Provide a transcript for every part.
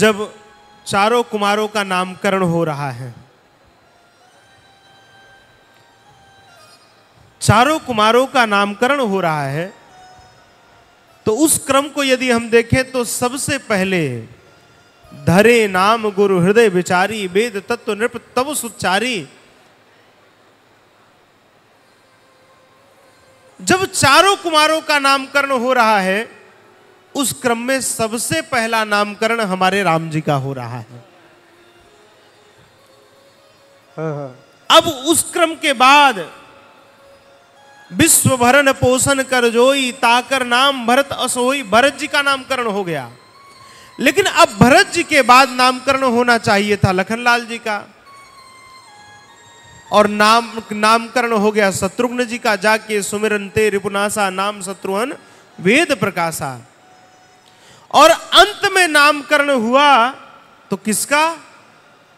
जब चारों कुमारों का नामकरण हो रहा है, चारों कुमारों का नामकरण हो रहा है, तो उस क्रम को यदि हम देखें तो सबसे पहले धरे नाम गुरु हृदय विचारी, वेद तत्व नृप तब सुचारी। जब चारों कुमारों का नामकरण हो रहा है, उस क्रम में सबसे पहला नामकरण हमारे राम जी का हो रहा है। अब उस क्रम के बाद विश्व भरण पोषण कर जोई, ताकर नाम भरत असोई, भरत जी का नामकरण हो गया। लेकिन अब भरत जी के बाद नामकरण होना चाहिए था लखनलाल जी का, और नामकरण हो गया शत्रुघ्न जी का, जाके सुमिरन ते रिपुनासा नाम शत्रुघ्न वेद प्रकाशा। और अंत में नामकरण हुआ तो किसका?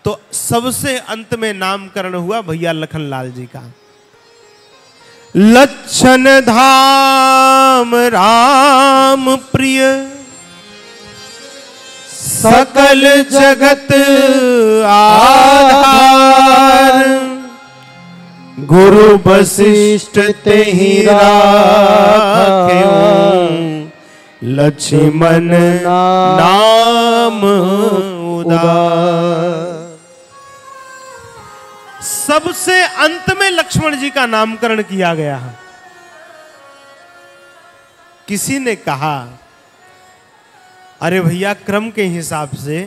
तो सबसे अंत में नामकरण हुआ भैया लखनलाल जी का। लक्षण धाम राम प्रिय, सकल जगत आधार, गुरु वशिष्ठ तेहि राख्यो, लक्ष्मण नाम उदार। सबसे अंत में लक्ष्मण जी का नामकरण किया गया। किसी ने कहा, अरे भैया क्रम के हिसाब से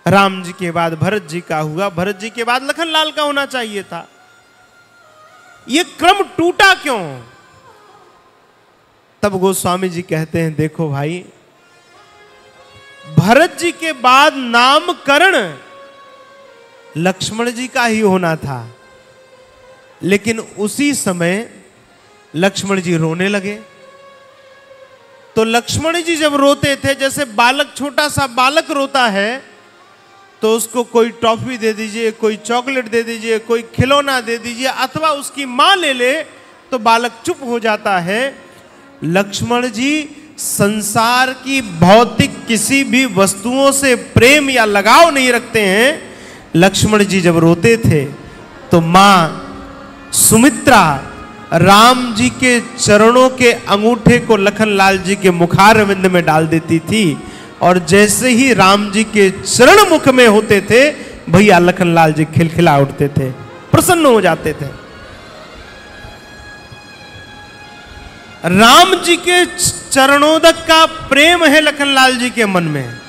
राम जी के बाद भरत जी का हुआ, भरत जी के बाद लखनलाल का होना चाहिए था, ये क्रम टूटा क्यों? तब गोस्वामी जी कहते हैं, देखो भाई, भरत जी के बाद नामकरण लक्ष्मण जी का ही होना था, लेकिन उसी समय लक्ष्मण जी रोने लगे। तो लक्ष्मण जी जब रोते थे, जैसे बालक, छोटा सा बालक रोता है तो उसको कोई टॉफी दे दीजिए, कोई चॉकलेट दे दीजिए, कोई खिलौना दे दीजिए, अथवा उसकी मां ले ले तो बालक चुप हो जाता है। लक्ष्मण जी संसार की भौतिक किसी भी वस्तुओं से प्रेम या लगाव नहीं रखते हैं। लक्ष्मण जी जब रोते थे तो मां सुमित्रा राम जी के चरणों के अंगूठे को लखनलाल जी के मुखारविंद में डाल देती थी, और जैसे ही राम जी के चरण मुख में होते थे, भैया लखनलाल जी खिलखिला उठते थे, प्रसन्न हो जाते थे। राम जी के चरणोदक का प्रेम है लखनलाल जी के मन में।